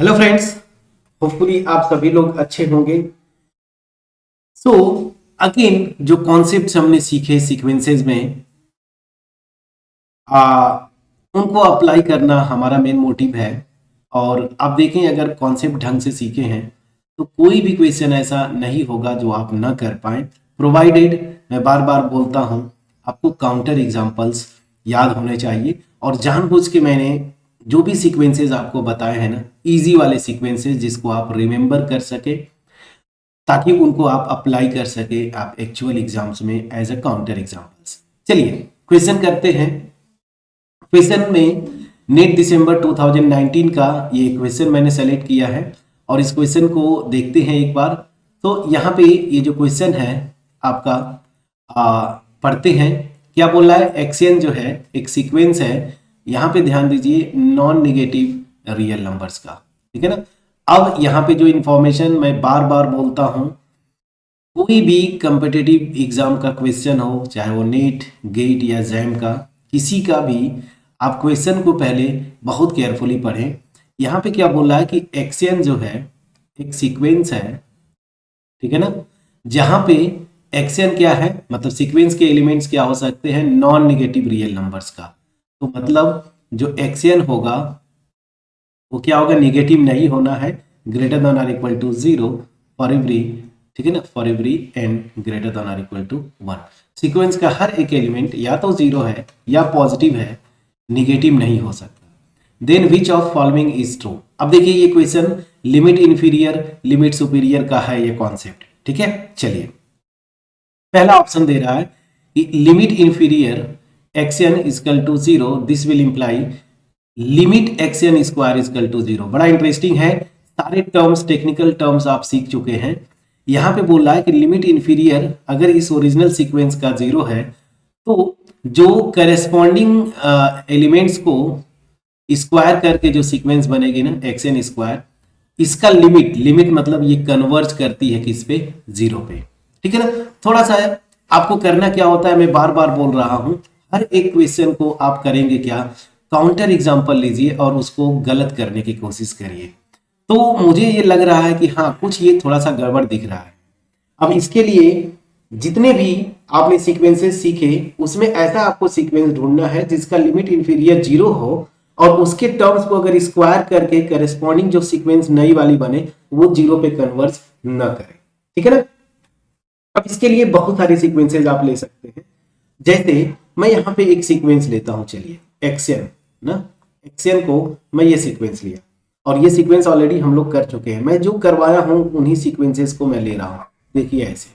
Hello friends, hopefully आप सभी लोग अच्छे होंगे। सो अगेन जो कॉन्सेप्ट्स हमने सीखे सीक्वेंसेस में उनको अप्लाई करना हमारा मेन मोटिव है। और आप देखें, अगर कॉन्सेप्ट ढंग से सीखे हैं तो कोई भी क्वेश्चन ऐसा नहीं होगा जो आप ना कर पाए, प्रोवाइडेड, मैं बार बार बोलता हूं, आपको काउंटर एग्जाम्पल्स याद होने चाहिए। और जानबूझ के मैंने जो भी सीक्वेंसेस आपको बताए हैं ना, इजी वाले सीक्वेंसेस जिसको आप रिमेंबर कर सके, ताकि उनको आप अप्लाई कर सके आप एक्चुअल एग्जाम्स में एज अ काउंटर एग्जाम्पल्स। चलिए क्वेश्चन करते हैं। क्वेश्चन में नेट दिसंबर 2019 का ये क्वेश्चन मैंने सेलेक्ट किया है और इस क्वेश्चन को देखते हैं एक बार। तो यहाँ पे ये जो क्वेश्चन है आपका, पढ़ते हैं क्या बोल रहा है। एक्सएन जो है एक सीक्वेंस है, यहाँ पे ध्यान दीजिए, नॉन निगेटिव रियल नंबर्स का, ठीक है ना। अब यहाँ पे जो इंफॉर्मेशन मैं बार बार बोलता हूँ, कोई भी कंपिटिटिव एग्जाम का क्वेश्चन हो, चाहे वो नीट, गेट या जैम का, किसी का भी, आप क्वेश्चन को पहले बहुत केयरफुली पढ़ें। यहाँ पे क्या बोल रहा है कि एक्सएन जो है एक सीक्वेंस है, ठीक है ना, जहां पे एक्सएन क्या है, मतलब सीक्वेंस के एलिमेंट्स क्या हो सकते हैं, नॉन निगेटिव रियल नंबर्स का। तो मतलब जो एक्सएन होगा वो क्या होगा, निगेटिव नहीं होना है, ग्रेटर देन और इक्वल टू 0 फॉर एवरी, ठीक है ना, for every n greater than और इक्वल टू 1। सीक्वेंस का हर एक एलिमेंट या तो 0 है या पॉजिटिव है, निगेटिव नहीं हो सकता। Then which of following is true. अब देखिए ये question limit inferior limit superior का है ये कॉन्सेप्ट, ठीक है। चलिए पहला ऑप्शन दे रहा है कि limit inferior x n equal to 0, this will imply limit x n square equal to 0। बड़ा इंटरेस्टिंग है, सारे टर्म्स, टेक्निकल टर्म्स आप सीख चुके हैं। यहाँ पे बोल रहा है कि लिमिट इंफीरियर अगर इस ओरिजिनल सीक्वेंस का 0 है तो जो करेस्पॉन्डिंग एलिमेंट्स को स्क्वायर करके जो सीक्वेंस बनेगी ना, एक्सएन स्क्वायर, इसका लिमिट, लिमिट मतलब ये कन्वर्ज करती है किस पे, 0 पे, ठीक है ना। थोड़ा सा आपको करना क्या होता है, मैं बार बार बोल रहा हूं, हर एक क्वेश्चन को आप करेंगे क्या, काउंटर एग्जांपल लीजिए और उसको गलत करने की कोशिश करिए। तो मुझे ये लग रहा है कि हाँ, कुछ ये थोड़ा सा गड़बड़ दिख रहा है। अब इसके लिए जितने भी आपने सीक्वेंसेस सीखे उसमें ऐसा आपको सीक्वेंस ढूंढना है जिसका लिमिट इंफीरियर 0 हो और उसके टर्म्स को अगर स्क्वायर करके करेस्पॉन्डिंग जो सीक्वेंस नई वाली बने वो 0 पे कन्वर्ज ना करे, ठीक है ना। अब इसके लिए बहुत सारे सीक्वेंसेस आप ले सकते हैं। जैसे मैं यहाँ पे एक सीक्वेंस लेता हूं, चलिए एक्सएन ना, एक्सएन को मैं ये सीक्वेंस लिया और ये सीक्वेंस ऑलरेडी हम लोग कर चुके हैं। मैं जो करवाया हूं उन्हीं सीक्वेंसेस को मैं ले रहा हूं। देखिए ऐसे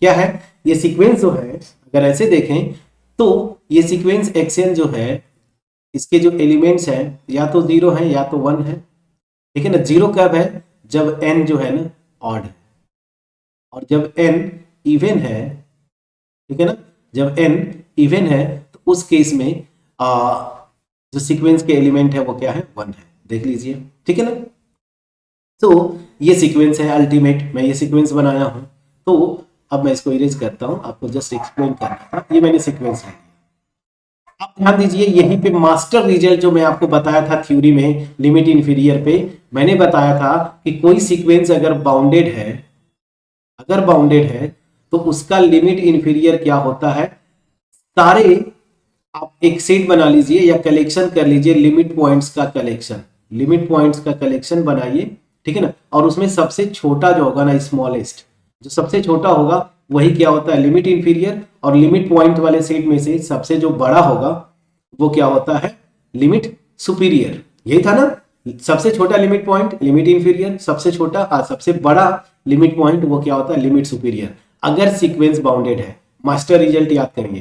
क्या है, ये सीक्वेंस जो है अगर ऐसे देखें तो ये सीक्वेंस एक्सएन जो है, इसके जो एलिमेंट्स हैं या तो 0 है या तो 1 है, ठीक है ना। 0 कब है, जब n जो है ना ऑड है, और जब n इवन है, ठीक है ना, जब n इवन है तो उस केस में जो सीक्वेंस के एलिमेंट है वो क्या है, 1 है। देख लीजिए, ठीक है ना। तो ये सीक्वेंस है अल्टीमेट, मैं ये सीक्वेंस बनाया हूं। तो अब मैं इसको इरेज करता हूं, आपको जस्ट एक्सप्लेन करना था, ये मैंने सीक्वेंस लिया। आप ध्यान दीजिए, यहीं पे मास्टर रिजल्ट जो मैं आपको बताया था थ्योरी में लिमिट इंफीरियर पे, मैंने बताया था कि कोई सीक्वेंस अगर बाउंडेड है, अगर बाउंडेड है तो उसका लिमिट इंफीरियर क्या होता है, सारे आप एक सेट बना लीजिए या कलेक्शन कर लीजिए, लिमिट पॉइंट्स का कलेक्शन, लिमिट पॉइंट्स का कलेक्शन बनाइए, ठीक है ना। और उसमें सबसे छोटा जो होगा ना, स्मॉलेस्ट, जो सबसे छोटा होगा वही क्या होता है, लिमिट इंफीरियर। और लिमिट पॉइंट वाले सेट में से सबसे जो बड़ा होगा वो क्या होता है, लिमिट सुपीरियर। यही था ना, सबसे छोटा लिमिट पॉइंट लिमिट इंफीरियर, सबसे छोटा सबसे बड़ा लिमिट पॉइंट वो क्या होता है, लिमिट सुपीरियर, अगर सीक्वेंस बाउंडेड है। मास्टर रिजल्ट याद करेंगे,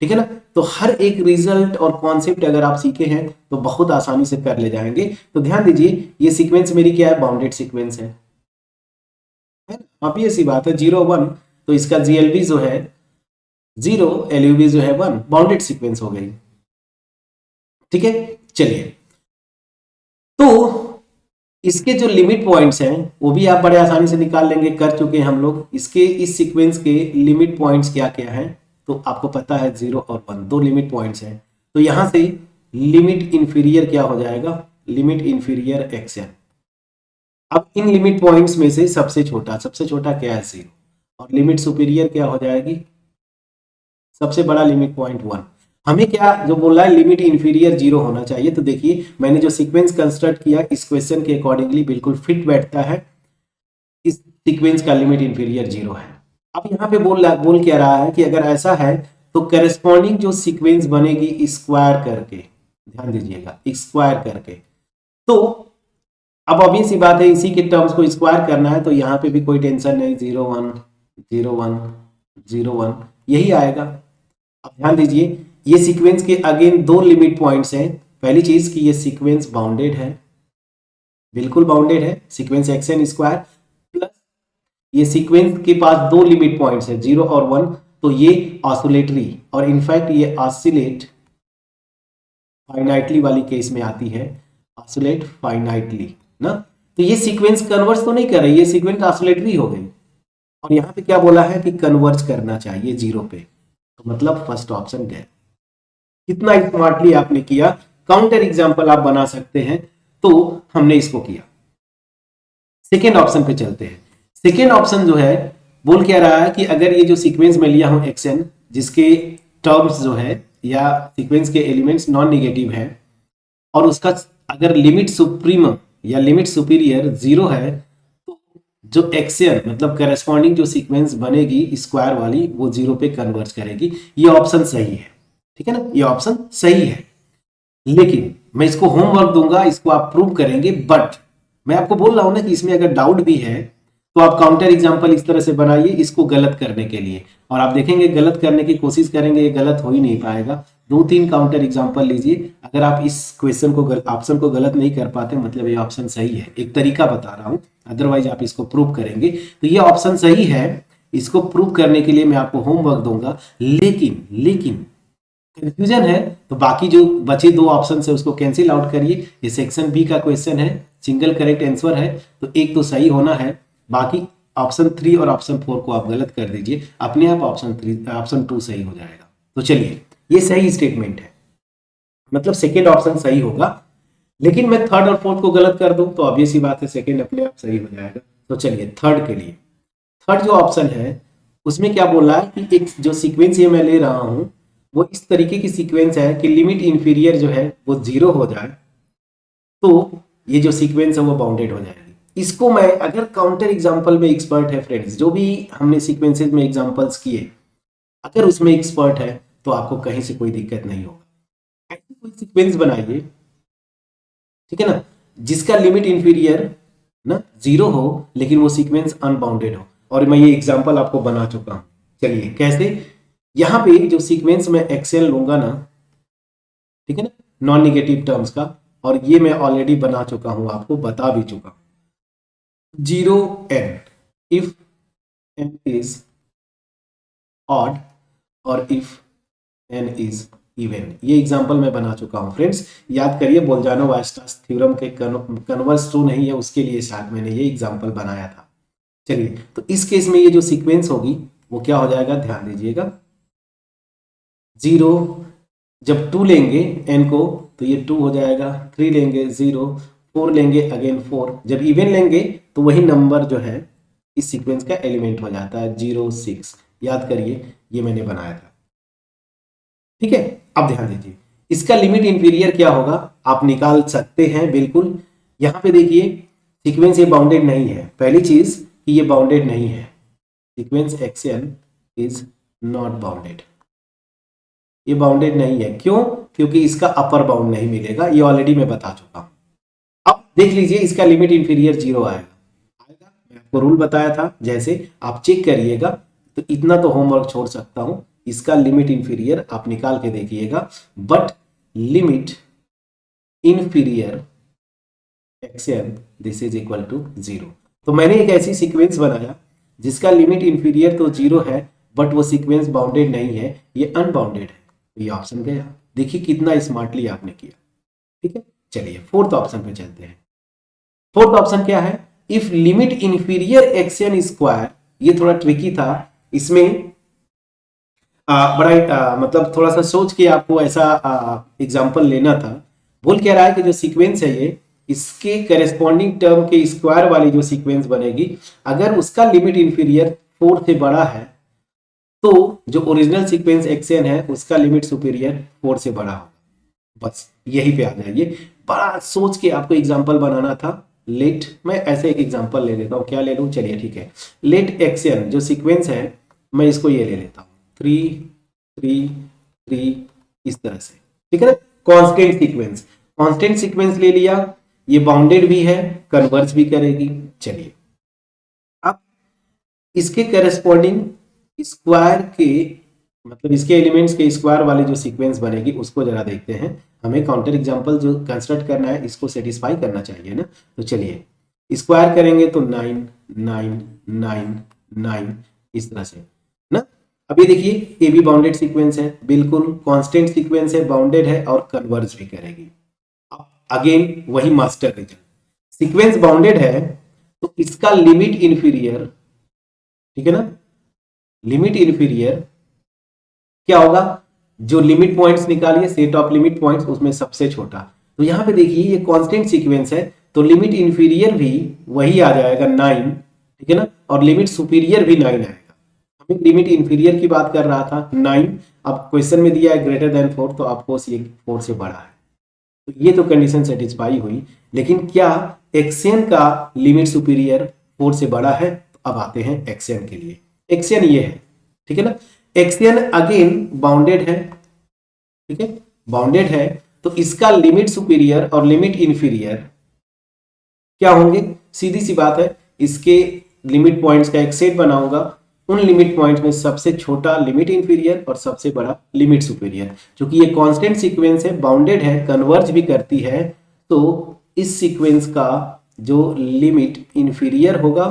ठीक है ना। तो हर एक रिजल्ट और कॉन्सेप्ट अगर आप सीखे हैं तो बहुत आसानी से कर ले जाएंगे। तो ध्यान दीजिए, ये सीक्वेंस मेरी क्या है, बाउंडेड सीक्वेंस है ना। अब ये सी बात है 0 1, तो इसका जीएलबी जो है 0, एलयूबी जो है 1, बाउंडेड सीक्वेंस हो गई, ठीक है। चलिए तो इसके जो लिमिट पॉइंट्स हैं वो भी आप बड़े आसानी से निकाल लेंगे, कर चुके हैं हम लोग। इसके इस सीक्वेंस के लिमिट पॉइंट्स क्या क्या हैं तो आपको पता है, 0 और 1 दो लिमिट पॉइंट्स हैं। तो यहां से लिमिट इंफीरियर क्या हो जाएगा, लिमिट इंफीरियर एक्सएन, अब इन लिमिट पॉइंट्स में से सबसे छोटा क्या है 0, और लिमिट सुपीरियर क्या हो जाएगी, सबसे बड़ा लिमिट पॉइंट 1। हमें क्या जो बोल रहा है लिमिट इंफीरियर 0 होना चाहिए। तो देखिए मैंने जो सीक्वेंस कंस्ट्रक्ट किया इस क्वेश्चन के अकॉर्डिंगली बिल्कुल फिट बैठता है, इस सीक्वेंस का लिमिट इंफीरियर 0 है। अब यहाँ पे बोल क्या रहा है कि अगर ऐसा है तो करेस्पॉन्डिंग जो सीक्वेंस बनेगी स्क्वायर करके, ध्यान दीजिएगा स्क्वायर करके। तो अब ऑब्वियस सी बात है इसी के टर्म्स को स्क्वायर करना है, तो यहाँ पे भी कोई टेंशन नहीं, 0 1 0 1 0 1 यही आएगा। अब ध्यान दीजिए ये सीक्वेंस के अगेन दो लिमिट पॉइंट्स हैं। पहली चीज कि ये सीक्वेंस बाउंडेड है, बिल्कुल बाउंडेड है, सीक्वेंस एक्स स्क्वायर, प्लस ये सीक्वेंस के पास दो लिमिट पॉइंट्स है 0 और 1, तो ये ऑसिलेटरी और इनफैक्ट ये ऑसिलेट फाइनाइटली वाली केस में आती है, ऑसिलेट फाइनाइटली ना। तो ये सीक्वेंस कन्वर्ज तो नहीं कर रही, ये सीक्वेंस ऑसिलेटरी हो गई, और यहाँ पे क्या बोला है कि कन्वर्ज करना चाहिए 0 पे, तो मतलब फर्स्ट ऑप्शन गया। कितना स्मार्टली आपने किया, काउंटर एग्जांपल आप बना सकते हैं, तो हमने इसको किया। सेकेंड ऑप्शन पे चलते हैं। सेकेंड ऑप्शन जो है बोल क्या रहा है कि अगर ये जो सीक्वेंस में लिया हूं एक्सएन, जिसके टर्म्स जो है या सीक्वेंस के एलिमेंट्स नॉन निगेटिव है, और उसका अगर लिमिट सुप्रीम या लिमिट सुपीरियर 0 है, तो जो एक्सएन मतलब करेस्पॉन्डिंग जो सीक्वेंस बनेगी स्क्वायर वाली वो 0 पे कन्वर्ज करेगी। ये ऑप्शन सही है, ठीक है ना, ये ऑप्शन सही है। लेकिन मैं इसको होमवर्क दूंगा, इसको आप प्रूव करेंगे, बट मैं आपको बोल रहा हूं ना कि इसमें अगर डाउट भी है तो आप काउंटर एग्जांपल इस तरह से बनाइए इसको गलत करने के लिए, और आप देखेंगे गलत करने की कोशिश करेंगे ये गलत हो ही नहीं पाएगा। 2-3 काउंटर एग्जांपल लीजिए, अगर आप इस क्वेश्चन को ऑप्शन को गलत नहीं कर पाते मतलब ये ऑप्शन सही है। एक तरीका बता रहा हूं, अदरवाइज आप इसको प्रूव करेंगे। तो ये ऑप्शन सही है, इसको प्रूव करने के लिए मैं आपको होमवर्क दूंगा। लेकिन कंफ्यूजन है तो बाकी जो बचे दो ऑप्शन है उसको कैंसिल आउट करिए। ये सेक्शन बी का क्वेश्चन है, सिंगल करेक्ट आंसर है, तो एक तो सही होना है, बाकी ऑप्शन 3 और ऑप्शन 4 को आप गलत कर दीजिए, अपने आप ऑप्शन 2 सही हो जाएगा। तो चलिए ये सही स्टेटमेंट है, मतलब सेकेंड ऑप्शन सही होगा। लेकिन मैं थर्ड और फोर्थ को गलत कर दूं तो ऑब्वियस ही बात है सेकेंड अपने आप सही हो जाएगा। तो चलिए थर्ड के लिए, थर्ड जो ऑप्शन है उसमें क्या बोल रहा है कि एक जो सीक्वेंस ये मैं ले रहा हूं वो इस तरीके की सीक्वेंस है कि लिमिट इंफीरियर जो है वो 0 हो जाए, तो ये जो सीक्वेंस है वो बाउंडेड हो जाएगी। इसको मैं अगर काउंटर एग्जांपल में एक्सपर्ट है फ्रेंड्स, जो भी हमने सीक्वेंसेस में एग्जांपल्स किए अगर उसमें एक्सपर्ट है तो आपको कहीं से कोई दिक्कत नहीं होगा। ऐसी कोई सीक्वेंस बनाइए, ठीक है ना, जिसका लिमिट इंफीरियर ना 0 हो लेकिन वो सीक्वेंस अनबाउंडेड हो, और मैं ये एग्जांपल आपको बना चुका हूं। चलिए कैसे, यहां पे जो सीक्वेंस में एक्सेल लूंगा ना, ठीक है ना, नॉन निगेटिव टर्म्स का, और ये मैं ऑलरेडी बना चुका हूं, आपको बता भी चुका हूं। 0 n if n is odd और if n is even, ये एग्जांपल मैं बना चुका हूं फ्रेंड्स। याद करिए बोल्जानो वायस्टास थ्योरम के कन्वर्स ट्रू नहीं है उसके लिए शायद मैंने ये एग्जांपल बनाया था। चलिए तो इस केस में ये जो सीक्वेंस होगी वो क्या हो जाएगा, ध्यान दीजिएगा। 0 जब 2 लेंगे n को तो ये 2 हो जाएगा, 3 लेंगे 0, 4 लेंगे अगेन 4, जब इवन लेंगे तो वही नंबर जो है इस सीक्वेंस का एलिमेंट हो जाता है 0 6। याद करिए ये मैंने बनाया था, ठीक है। अब ध्यान दीजिए इसका लिमिट इंफीरियर क्या होगा आप निकाल सकते हैं बिल्कुल। यहां पे देखिए सीक्वेंस ये बाउंडेड नहीं है, पहली चीज कि ये बाउंडेड नहीं है, sequence xn is not bounded, ये बाउंडेड नहीं है। क्यों? क्योंकि इसका अपर बाउंड नहीं मिलेगा, ये ऑलरेडी मैं बता चुका हूं। अब देख लीजिए इसका लिमिट इंफीरियर 0 आएगा, मैं आपको रूल बताया था, जैसे आप चेक करिएगा। तो इतना तो होमवर्क छोड़ सकता हूं, इसका लिमिट इंफीरियर आप निकाल के देखिएगा, but limit inferior x n this is equal to 0। तो मैंने एक ऐसी सीक्वेंस बनाया जिसका लिमिट इंफीरियर तो 0 है बट वो सीक्वेंस बाउंडेड नहीं है, ये अनबाउंडेड है, ये ऑप्शन गया। देखिए कितना स्मार्टली आपने किया, ठीक है। चलिए फोर्थ ऑप्शन पे चलते हैं। फोर्थ ऑप्शन क्या है, if limit inferior xn square, ये थोड़ा ट्रिकी था, इसमें बड़ा मतलब थोड़ा सा सोच के आपको ऐसा एग्जांपल लेना था। बोल क्या रहा है कि जो सीक्वेंस है ये इसके करेस्पॉन्डिंग टर्म के स्क्वायर वाली जो सीक्वेंस बनेगी, अगर उसका लिमिट इंफीरियर 4 से बड़ा है तो जो ओरिजिनल सीक्वेंस xn है उसका लिमिट सुपीरियर 4 से बड़ा होगा। बस यही पे आ जाइए। बड़ा सोच के आपको एग्जांपल बनाना था। लेट, मैं ऐसे एक एग्जांपल ले लेता हूँ, क्या ले लूँ, चलिए ठीक है, लेट xn जो सीक्वेंस है मैं इसको ये ले लेता हूँ 3 3 3 इस तरह से, ठीक है ना। कांस्टेंट सीक्वेंस, कांस्टेंट सीक्वेंस ले लिया, ये बाउंडेड भी है, कन्वर्ज भी करेगी। चलिए अब इसके करस्पॉन्डिंग स्क्वायर के मतलब इसके एलिमेंट्स के स्क्वायर वाली जो सीक्वेंस बनेगी उसको जरा देखते हैं। हमें काउंटर एग्जांपल जो कंस्ट्रक्ट करना है इसको सेटिस्फाई करना चाहिए ना। तो चलिए स्क्वायर करेंगे तो 9 9 9 9 इस तरह से ना। अब ये देखिए ये भी बाउंडेड सीक्वेंस है, बिल्कुल कांस्टेंट सीक्वेंस है, बाउंडेड है और कन्वर्ज भी करेगी। अगेन वही मास्टर रीजन, सीक्वेंस बाउंडेड है तो इसका लिमिट इंफीरियर, ठीक है ना, लिमिट इंफीरियर क्या होगा, जो लिमिट पॉइंट्स निकालिए सेट ऑफ लिमिट पॉइंट्स उसमें सबसे छोटा। तो यहां पे देखिए ये कांस्टेंट सीक्वेंस है तो लिमिट इंफीरियर भी वही आ जाएगा 9, ठीक है ना, और लिमिट सुपीरियर भी 9 आएगा। हमें लिमिट इंफीरियर की बात कर रहा था 9, अब क्वेश्चन में दिया है ग्रेटर देन 4 तो आपको ये 4 से बड़ा है। तो ये तो कंडीशन सेटिस्फाई हुई, लेकिन क्या एक्सएन का लिमिट सुपीरियर 4 से बड़ा है? तो अब आते हैं एक्सएन के लिए। एक्सएन ये है, ठीक है ना, एक्सएन अगेन बाउंडेड है, ठीक है, बाउंडेड है तो इसका लिमिट सुपीरियर और लिमिट इंफीरियर क्या होंगे? सीधी सी बात है, इसके लिमिट पॉइंट्स का एक सेट बनाऊंगा, उन लिमिट पॉइंट्स में सबसे छोटा लिमिट इंफीरियर और सबसे बड़ा लिमिट सुपीरियर। क्योंकि ये कांस्टेंट सीक्वेंस है, बाउंडेड है, कन्वर्ज भी करती है, तो इस सीक्वेंस का जो लिमिट इंफीरियर होगा,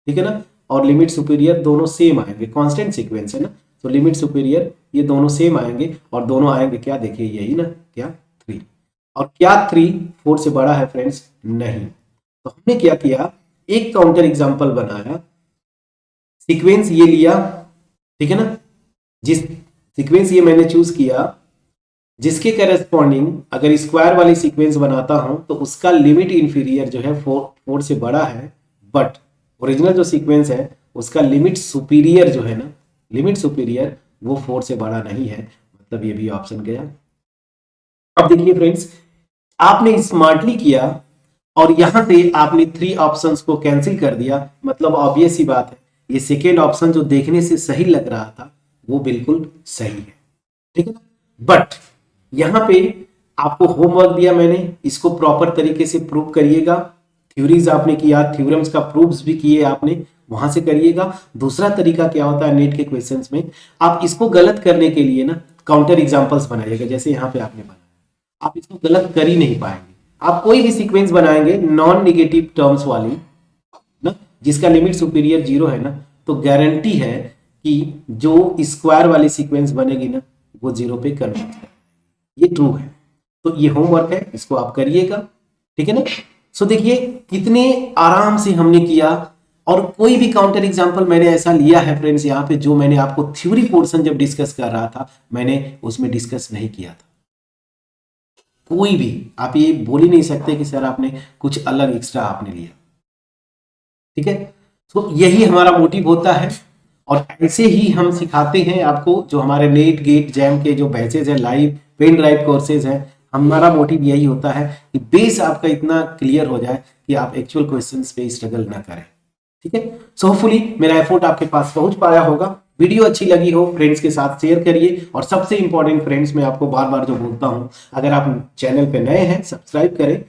ठीक है ना, और लिमिट सुपीरियर दोनों सेम आएंगे, कांस्टेंट सीक्वेंस है ना, तो लिमिट सुपीरियर ये दोनों सेम आएंगे और दोनों आएंगे क्या, देखिए यही ना, क्या 3। और क्या 3 4 से बड़ा है फ्रेंड्स? नहीं। तो हमने क्या किया, एक काउंटर एग्जांपल बनाया, सीक्वेंस ये लिया, ठीक है ना, जिस सीक्वेंस ये मैंने चूज किया जिसके करस्पॉन्डिंग अगर स्क्वायर वाली सीक्वेंस बनाता हूं तो उसका लिमिट इंफीरियर जो है 4 से बड़ा है, बट ओरिजिनल जो सीक्वेंस है उसका लिमिट सुपीरियर जो है ना, लिमिट सुपीरियर वो 4 से बड़ा नहीं है, मतलब ये भी ऑप्शन गया। अब देखिए फ्रेंड्स, आपने स्मार्टली किया और यहां से आपने 3 ऑप्शंस को कैंसिल कर दिया, मतलब ऑब्वियस सी बात है ये सेकेंड ऑप्शन जो देखने से सही लग रहा था वो बिल्कुल सही है, ठीक है ना। बट यहां पे आपको होमवर्क दिया मैंने, इसको प्रॉपर तरीके से प्रूव करिएगा। थ्योरीज आपने किया, थ्योरम्स का प्रूफ्स भी किए आपने, वहां से करिएगा। दूसरा तरीका क्या होता है नेट के क्वेश्चंस में, आप इसको गलत करने के लिए ना काउंटर एग्जांपल्स बनाइएगा, जैसे यहाँ पे आपने बनाया। आप इसको गलत कर ही नहीं पाएंगे। आप कोई भी सीक्वेंस बनाएंगे नॉन निगेटिव टर्म्स वाली ना, जिसका लिमिट सुपीरियर 0 है ना, तो गारंटी है कि जो स्क्वायर वाली सीक्वेंस बनेगी ना वो 0 पे कन्वर्ट करेगी, ये ट्रू है। तो ये होमवर्क है, इसको आप करिएगा, ठीक है ना। सो देखिए कितने आराम से हमने किया, और कोई भी काउंटर एग्जांपल मैंने ऐसा लिया है फ्रेंड्स यहाँ पे जो मैंने आपको थ्योरी पोर्शन जब डिस्कस कर रहा था मैंने उसमें डिस्कस नहीं किया था। कोई भी आप ये बोल ही नहीं सकते कि सर आपने कुछ अलग एक्स्ट्रा आपने लिया, ठीक है। तो यही हमारा मोटिव होता है, और ऐसे ही हम सिखाते हैं आपको। जो हमारे नेट गेट जैम के जो बैचेज है, लाइव पेन ड्राइव कोर्सेज है, हमारा मोटिव यही होता है कि बेस आपका इतना क्लियर हो जाए कि आप एक्चुअल क्वेश्चंस पे स्ट्रगल ना करें, ठीक है। सो होपफुली मेरा एफर्ट आपके पास पहुंच पाया होगा। वीडियो अच्छी लगी हो फ्रेंड्स के साथ शेयर करिए, और सबसे इंपॉर्टेंट फ्रेंड्स मैं आपको बार बार जो बोलता हूं, अगर आप चैनल पे नए हैं सब्सक्राइब करें,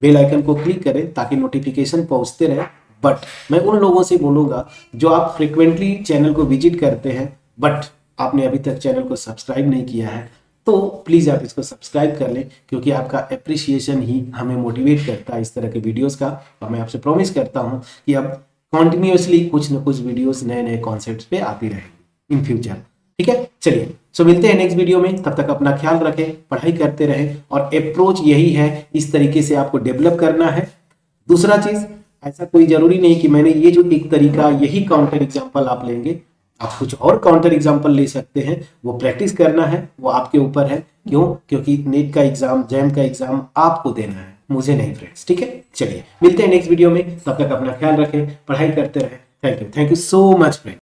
बेल आइकन को क्लिक करें ताकि नोटिफिकेशन पहुंचते रहे। बट मैं उन लोगों से बोलूंगा जो आप फ्रिक्वेंटली चैनल को विजिट करते हैं बट आपने अभी तक चैनल को सब्सक्राइब नहीं किया है, तो प्लीज़ आप इसको सब्सक्राइब कर लें, क्योंकि आपका अप्रिसिएशन ही हमें मोटिवेट करता है इस तरह के वीडियोस का। और मैं आपसे प्रॉमिस करता हूं कि अब कॉन्टिन्यूसली कुछ न कुछ वीडियोस नए नए कॉन्सेप्ट्स पे आती रहेंगी इन फ्यूचर, ठीक है। चलिए सो मिलते हैं नेक्स्ट वीडियो में, तब तक अपना ख्याल रखें, पढ़ाई करते रहें, और अप्रोच यही है, इस तरीके से आपको डेवलप करना है। दूसरा चीज, ऐसा कोई जरूरी नहीं कि मैंने ये जो एक तरीका यही काउंटर एग्जाम्पल आप लेंगे, आप कुछ और काउंटर एग्जाम्पल ले सकते हैं, वो प्रैक्टिस करना है, वो आपके ऊपर है। क्यों? क्योंकि नेट का एग्जाम, जैम का एग्जाम आपको देना है, मुझे नहीं फ्रेंड्स। ठीक है, चलिए मिलते हैं नेक्स्ट वीडियो में, तब तक अपना ख्याल रखें, पढ़ाई करते रहें। Thank you so much friend.